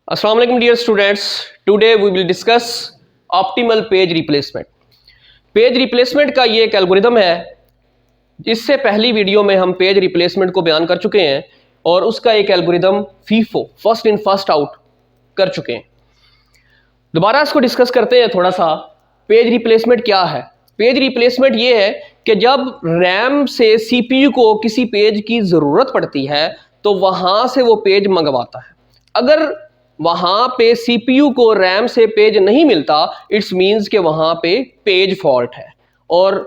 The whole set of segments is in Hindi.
Assalamu alaikum dear students. Today we will discuss optimal page replacement. Page replacement का ये एक एल्गोरिदम है। इससे पहली वीडियो में हम पेज रिप्लेसमेंट को बयान कर चुके हैं और उसका एक algorithm FIFO first in first out कर चुके हैं। दोबारा इसको डिस्कस करते हैं थोड़ा सा। पेज रिप्लेसमेंट क्या है? पेज रिप्लेसमेंट ये है कि जब रैम से सीपीयू को किसी पेज की ज़रूरत पड़ती है तो वहाँ से वो पेज मंगवाता है। अगर वहां पे सीपीयू को रैम से पेज नहीं मिलता, इट्स मींस कि वहां पे पेज फॉल्ट है। और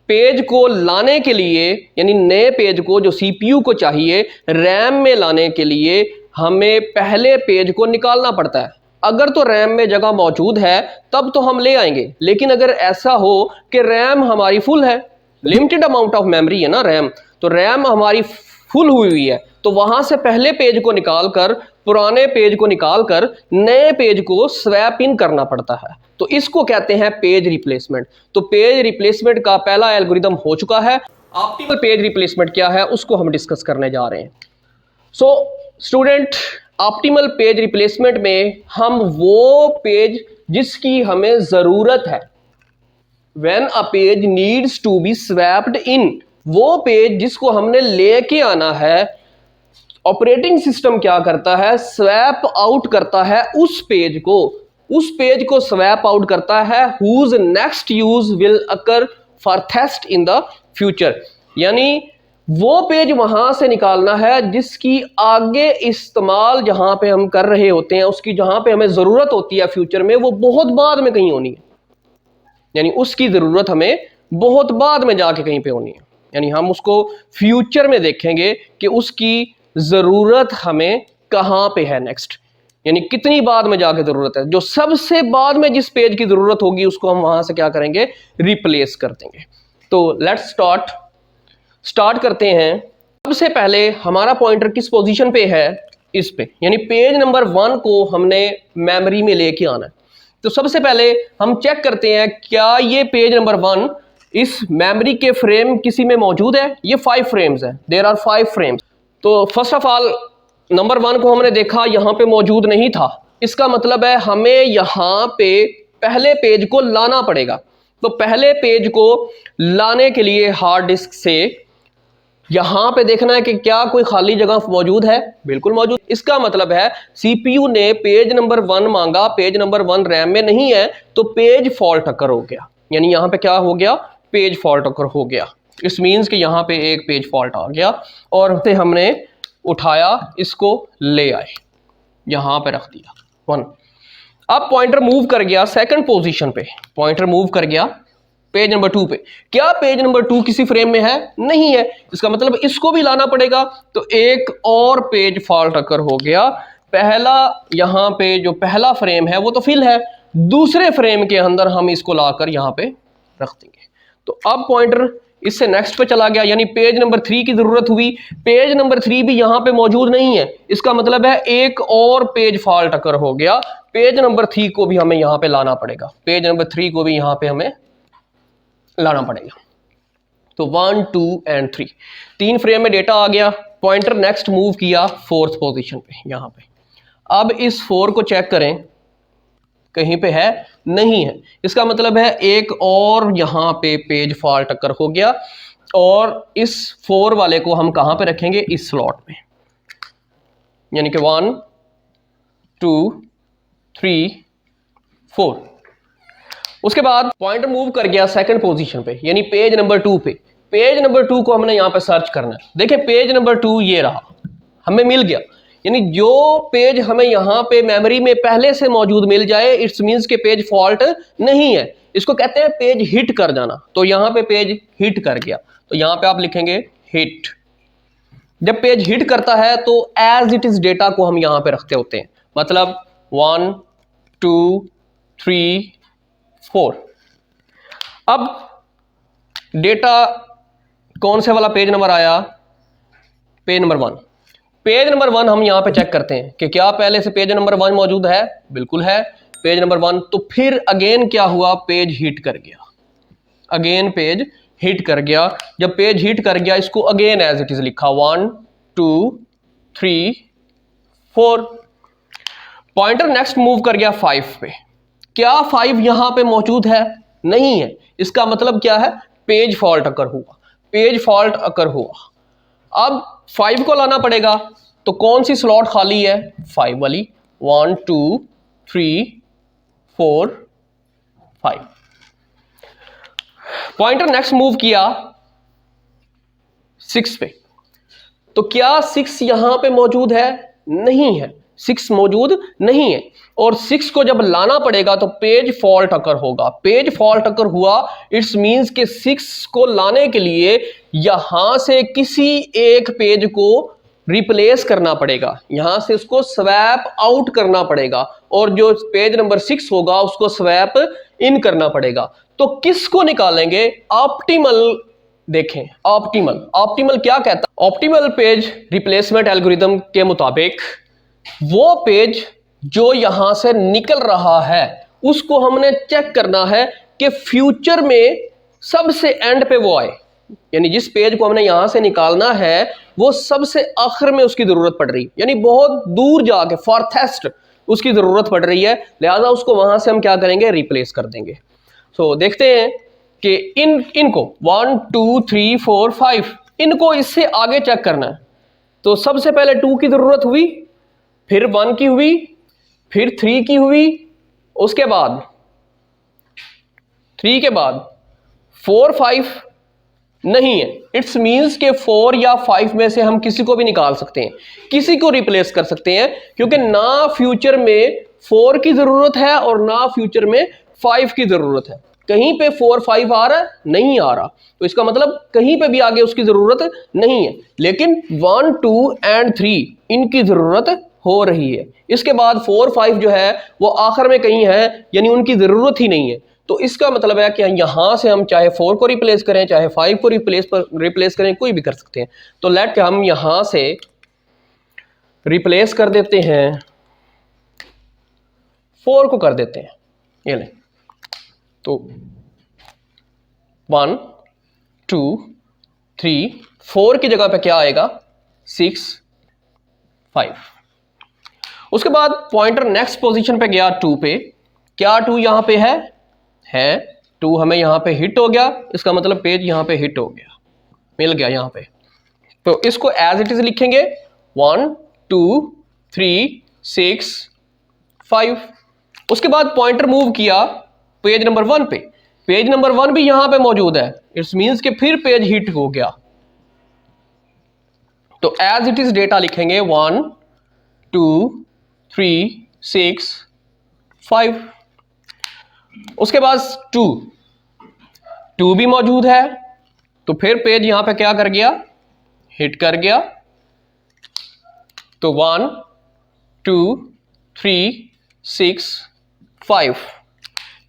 पेज को लाने के लिए, यानी नए पेज को जो सीपीयू को चाहिए रैम में लाने के लिए, हमें पहले पेज को निकालना पड़ता है। अगर तो रैम में जगह मौजूद है तब तो हम ले आएंगे, लेकिन अगर ऐसा हो कि रैम हमारी फुल है, लिमिटेड अमाउंट ऑफ मेमोरी है ना रैम, तो रैम हमारी फुल हुई है, तो वहां से पहले पेज को निकालकर, पुराने पेज को निकालकर नए पेज को स्वैप इन करना पड़ता है। तो इसको कहते हैं पेज रिप्लेसमेंट। तो पेज रिप्लेसमेंट का पहला एल्गोरिदम हो चुका है। ऑप्टिमल पेज रिप्लेसमेंट क्या है उसको हम डिस्कस करने जा रहे हैं। So student, optimal page replacement में हम वो पेज जिसकी हमें जरूरत है, when a page needs to be swapped in, वो पेज जिसको हमने लेके आना है, ऑपरेटिंग सिस्टम क्या करता है? स्वैप आउट करता है उस पेज को स्वैप आउट करता है whose next use will occur farthest in the future. यानी वो पेज वहां से निकालना है जिसकी आगे इस्तेमाल जहां पे हम कर रहे होते हैं, उसकी जहां पे हमें जरूरत होती है फ्यूचर में, वो बहुत बाद में कहीं होनी है। यानी उसकी जरूरत हमें बहुत बाद में जाके कहीं पे होनी है। यानी हम उसको फ्यूचर में देखेंगे कि उसकी जरूरत हमें कहां पे है नेक्स्ट, यानी कितनी बाद में जाके जरूरत है। जो सबसे बाद में जिस पेज की जरूरत होगी उसको हम वहां से क्या करेंगे? रिप्लेस कर देंगे। तो लेट्स स्टार्ट करते हैं। सबसे पहले हमारा पॉइंटर किस पोजीशन पे है? इस पे, यानी पेज नंबर 1 को हमने मेमोरी में लेके आना है। तो सबसे पहले हम चेक करते हैं क्या ये पेज नंबर 1 इस मेमोरी के फ्रेम किसी में मौजूद है। ये 5 फ्रेम्स है, देयर आर 5 फ्रेम्स। तो फर्स्ट ऑफ ऑल नंबर 1 को हमने देखा यहां पे मौजूद नहीं था, इसका मतलब है हमें यहां पे पहले पेज को लाना पड़ेगा। तो पहले पेज को लाने के लिए हार्ड डिस्क से यहां पे देखना है कि क्या कोई खाली जगह मौजूद है। बिल्कुल मौजूद। इसका मतलब है सीपीयू ने पेज नंबर 1 मांगा, पेज नंबर 1 रैम में नहीं है, तो पेज फॉल्ट अकर हो गया। यानी यहां पे क्या हो गया? पेज फॉल्ट अकर हो गया। इस मीन्स कि यहां पे एक पेज फॉल्ट आ गया और उसे हमने उठाया, इसको ले आए, यहां पे रख दिया 1। अब पॉइंटर मूव कर गया सेकंड पोजीशन पे, पॉइंटर मूव कर गया पेज नंबर 2 पे। क्या पेज नंबर 2 किसी फ्रेम में है? नहीं है। इसका मतलब इसको भी लाना पड़ेगा, तो एक और पेज फॉल्ट अकर हो गया। पहला यहां पे जो पहला फ्रेम है वो तो फिल है, दूसरे फ्रेम के अंदर हम इसको लाकर यहां पे रख देंगे। तो अब पॉइंटर इससे नेक्स्ट पे चला गया, यानी पेज नंबर 3 की जरूरत हुई। पेज नंबर 3 भी यहां पे मौजूद नहीं है, इसका मतलब है एक और पेज फॉल्ट अकर हो गया। पेज नंबर 3 को भी हमें यहां पे लाना पड़ेगा, पेज नंबर 3 को भी यहां पे हमें लाना पड़ेगा। तो 1 2 एंड 3 3 फ्रेम में डेटा आ गया। पॉइंटर नेक्स्ट मूव किया 4th पोजीशन पे, यहां पे। अब इस 4 को चेक करें, कहीं पे है? नहीं है। इसका मतलब है एक और यहां पे पेज फॉल्ट अकर हो गया और इस 4 वाले को हम कहां पे रखेंगे? इस स्लॉट में। यानी कि 1 2 3 4। उसके बाद पॉइंटर मूव कर गया सेकंड पोजीशन पे, यानी पेज नंबर 2 पे। पेज नंबर 2 को हमने यहां पे सर्च करना है। देखिए पेज नंबर 2 ये रहा, हमें मिल गया। यानी जो पेज हमें यहां पे मेमोरी में पहले से मौजूद मिल जाए, इट्स मींस के पेज फॉल्ट नहीं है। इसको कहते हैं पेज हिट कर जाना। तो यहां पे पेज हिट कर गया, तो यहां पे आप लिखेंगे हिट। जब पेज हिट करता है तो एज इट इज डेटा को हम यहां पे रखते होते हैं, मतलब 1 2 3 4। अब डेटा कौन से वाला पेज नंबर आया? Page number 1। पेज नंबर 1 हम यहां पे चेक करते हैं कि क्या पहले से पेज नंबर 1 मौजूद है। बिल्कुल है, पेज नंबर 1। तो फिर अगेन क्या हुआ? पेज हिट कर गया, अगेन पेज हिट कर गया। जब पेज हिट कर गया, इसको अगेन एज इट इज लिखा 1 2 3 4। पॉइंटर नेक्स्ट मूव कर गया 5 पे। क्या 5 यहां पे मौजूद है? नहीं है। इसका मतलब क्या है? पेज फॉल्ट अकर हुआ, पेज फॉल्ट अकर हुआ। अब 5 को लाना पड़ेगा, तो कौन सी स्लॉट खाली है? 5 वाली। 1 2 3 4 5। पॉइंटर नेक्स्ट मूव किया 6 पे, तो क्या 6 यहां पे मौजूद है? नहीं है, 6 मौजूद नहीं है। और 6 को जब लाना पड़ेगा तो पेज फॉल्ट अकर होगा। पेज फॉल्ट अकर हुआ, इट्स मींस कि 6 को लाने के लिए यहां से किसी एक पेज को रिप्लेस करना पड़ेगा, यहां से उसको स्वैप आउट करना पड़ेगा, और जो पेज नंबर 6 होगा उसको स्वैप इन करना पड़ेगा। तो किसको निकालेंगे? ऑप्टिमल। देखें, ऑप्टिमल, ऑप्टिमल क्या कहता है? ऑप्टिमल पेज रिप्लेसमेंट एल्गोरिथम के मुताबिक वो पेज जो यहां से निकल रहा है उसको हमने चेक करना है कि फ्यूचर में सबसे एंड पे वो आए, यानी जिस पेज को हमने यहां से निकालना है वो सबसे आखिर में उसकी जरूरत पड़ रही है, यानी बहुत दूर जाके फारथेस्ट उसकी जरूरत पड़ रही है, लिहाजा उसको वहां से हम क्या करेंगे? रिप्लेस कर देंगे। तो देखते हैं कि इनको 1 2 3 4 5 इनको इससे आगे चेक करना है। तो सबसे पहले 2 की जरूरत हुई, फिर 1 की हुई, फिर 3 की हुई, उसके बाद 3 के बाद 4 5 नहीं है। इट्स मींस के 4 या 5 में से हम किसी को भी निकाल सकते हैं, किसी को रिप्लेस कर सकते हैं, क्योंकि ना फ्यूचर में 4 की जरूरत है और ना फ्यूचर में 5 की जरूरत है। कहीं पे 4 5 आ रहा है? नहीं आ रहा, तो इसका मतलब कहीं पे भी आगे उसकी जरूरत नहीं है। लेकिन 1 2 एंड 3 इनकी जरूरत हो रही है। इसके बाद 4 5 जो है वो आखिर में कहीं है, यानी उनकी जरूरत ही नहीं है। तो इसका मतलब है कि यहां से हम चाहे 4 को रिप्लेस करें, चाहे 5 को रिप्लेस करें, कोई भी कर सकते हैं। तो लेट के हम यहां से रिप्लेस कर देते हैं, 4 को कर देते हैं, ये ले। तो 1 2 3 4 की जगह पे क्या आएगा? 6 5। उसके बाद पॉइंटर नेक्स्ट पोजीशन पे गया 2 पे। क्या 2 यहां पे है? 2 हमें यहां पे हिट हो गया, इसका मतलब पेज यहां पे हिट हो गया, मिल गया यहां पे। तो इसको एज इट इज लिखेंगे 1 2 3 6 5। उसके बाद पॉइंटर मूव किया पेज नंबर 1 पे। पेज नंबर 1 भी यहां पे मौजूद है, इट्स मींस कि फिर पेज हिट हो गया। तो एज इट इज डेटा लिखेंगे 1 2 3 6 5। उसके बाद 2 भी मौजूद है, तो फिर पेज यहां पे क्या कर गया? हिट कर गया। तो 1 2 3 6 5।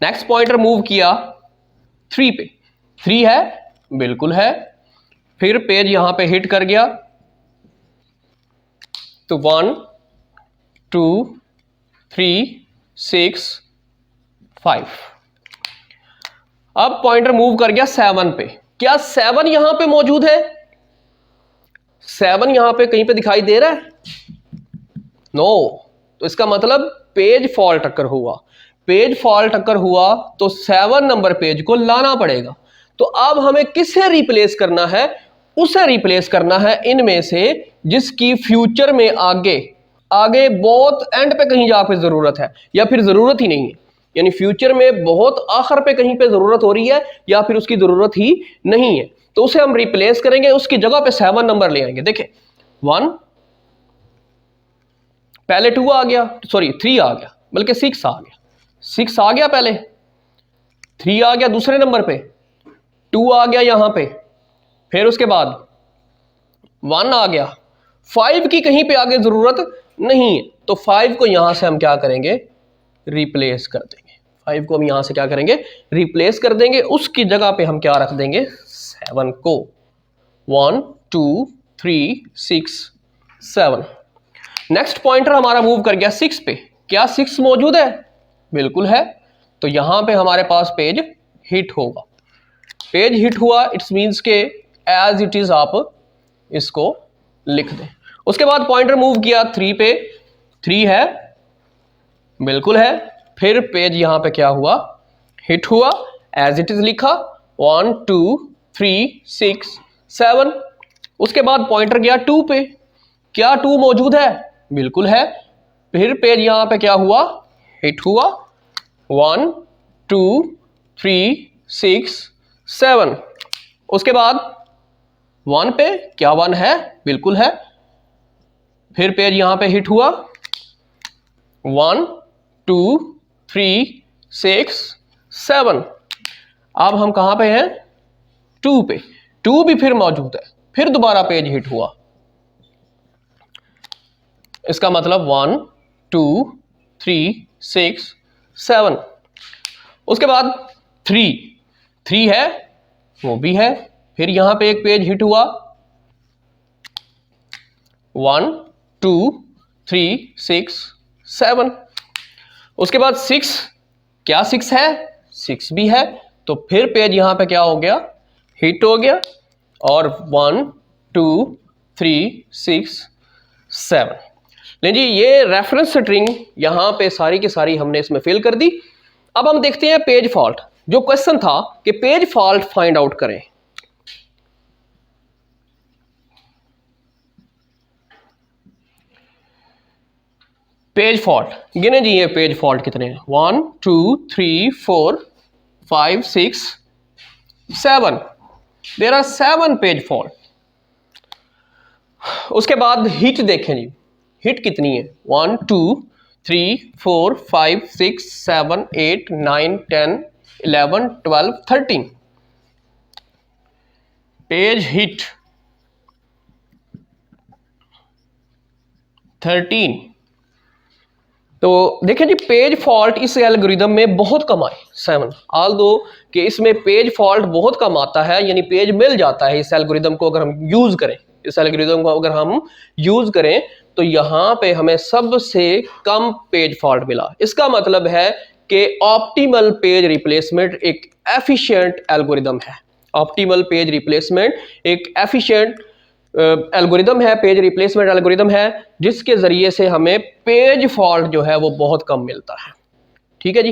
नेक्स्ट पॉइंटर मूव किया 3 पे। 3 है? बिल्कुल है। फिर पेज यहां पे हिट कर गया, तो 1 2 3 6 5। अब पॉइंटर मूव कर गया 7 पे। क्या 7 यहां पे मौजूद है? 7 यहां पे कहीं पे दिखाई दे रहा है? नो। तो इसका मतलब पेज फॉल्ट अकर हुआ। पेज फॉल्ट अकर हुआ तो 7 नंबर पेज को लाना पड़ेगा। तो अब हमें किसे रिप्लेस करना है? उसे रिप्लेस करना है इनमें से जिसकी फ्यूचर में आगे बहुत एंड पे कहीं जाके जरूरत है, या फिर जरूरत ही नहीं है, यानी फ्यूचर में बहुत आखिर पे कहीं पे जरूरत हो रही है, या फिर उसकी जरूरत ही नहीं है। तो उसे हम रिप्लेस करेंगे, उसकी जगह पे 7 नंबर ले आएंगे। देखें 1, पहले 2 आ गया, सॉरी 3 आ गया, बल्कि 6 आ गया। 6 आ गया पहले, 3 आ गया दूसरे नंबर पे, 2 आ गया यहां पे, फिर उसके बाद 1 आ गया। 5 की कहीं पे आगे जरूरत नहीं है, तो 5 को यहां से हम क्या करेंगे? रिप्लेस कर देंगे। 5 को हम यहां से क्या करेंगे? रिप्लेस कर देंगे। उसकी जगह पे हम क्या रख देंगे? 7 को। 1 2 3 6 7। नेक्स्ट पॉइंटर हमारा मूव कर गया 6 पे। क्या 6 मौजूद है? बिल्कुल है। तो यहां पे हमारे पास पेज हिट होगा। पेज हिट हुआ, इट्स मींस के एज इट इज आप इसको लिख दें। उसके बाद पॉइंटर मूव किया 3 पे। 3 है? बिल्कुल है। फिर पेज यहां पे क्या हुआ, हिट हुआ, एज इट इज लिखा 1 2 3 6 7। उसके बाद पॉइंटर गया 2 पे, क्या 2 मौजूद है, बिल्कुल है। फिर पेज यहां पे क्या हुआ, हिट हुआ 1 2 3 6 7। उसके बाद 1 पे, क्या 1 है, बिल्कुल है। फिर पेज यहां पे हिट हुआ 1 2 3 6 7। अब हम कहां पे हैं, 2 पे, 2 भी फिर मौजूद है। फिर दोबारा पेज हिट हुआ, इसका मतलब 1 2 3 6 7। उसके बाद 3 है, वो भी है। फिर यहां पे एक पेज हिट हुआ 1 2 3 6 7। उसके बाद 6, क्या 6 है, 6 भी है। तो फिर पेज यहां पे क्या हो गया, हिट हो गया, और 1 2 3 6 7। नहीं जी, ये रेफरेंस स्ट्रिंग यहां पे सारी की सारी हमने इसमें फिल कर दी। अब हम देखते हैं पेज फॉल्ट। जो क्वेश्चन था कि पेज फॉल्ट फाइंड आउट करें। पेज फॉल्ट गिने जी, ये पेज फॉल्ट कितने हैं, 1 2 3 4 5 6 7। There are 7 page fault. उसके बाद हिट देखें जी, हिट कितनी है, 1 2 3 4 5 6 7 8 9 10 11 12 13 पेज हिट 13। तो देखें जी, पेज फॉल्ट इस एल्गोरिदम में बहुत कम आए 7, ऑल दो कि इसमें पेज फॉल्ट बहुत कम आता है, यानी पेज मिल जाता है इस एल्गोरिदम को अगर हम यूज करें। इस एल्गोरिदम को अगर हम यूज करें तो यहां पे हमें सबसे कम पेज फॉल्ट मिला। इसका मतलब है कि ऑप्टिमल पेज रिप्लेसमेंट एक एफिशिएंट एल्गोरिदम है। ऑप्टिमल पेज रिप्लेसमेंट एक एफिशिएंट एल्गोरिदम है, पेज रिप्लेसमेंट एल्गोरिदम है, जिसके जरिए से हमें पेज फॉल्ट जो है वो बहुत कम मिलता है। ठीक है जी।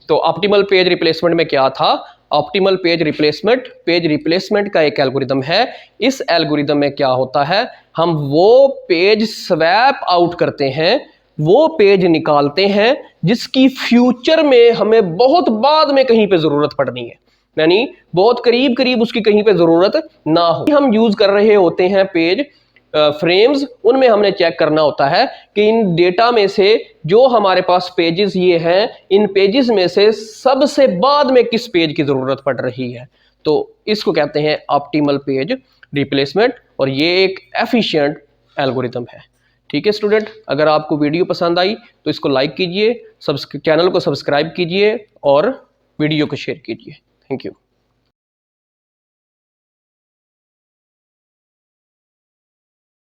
तो ऑप्टिमल पेज रिप्लेसमेंट में क्या था, ऑप्टिमल पेज रिप्लेसमेंट का एक एल्गोरिदम है। इस एल्गोरिदम में क्या होता है, हम वो पेज स्वैप आउट करते हैं, वो पेज निकालते हैं जिसकी फ्यूचर में हमें बहुत बाद में कहीं पे जरूरत पड़नी है, यानी बहुत करीब करीब उसकी कहीं पे जरूरत ना हो। हम यूज कर रहे होते हैं पेज फ्रेम्स, उनमें हमने चेक करना होता है कि इन डेटा में से जो हमारे पास पेजेस ये हैं, इन पेजेस में से सबसे बाद में किस पेज की जरूरत पड़ रही है। तो इसको कहते हैं ऑप्टिमल पेज रिप्लेसमेंट, और ये एक एफिशिएंट एल्गोरिथम है। ठीक है स्टूडेंट, अगर आपको वीडियो पसंद आई तो इसको लाइक कीजिए, चैनल को सब्सक्राइब कीजिए और वीडियो को शेयर कीजिए। Thank you.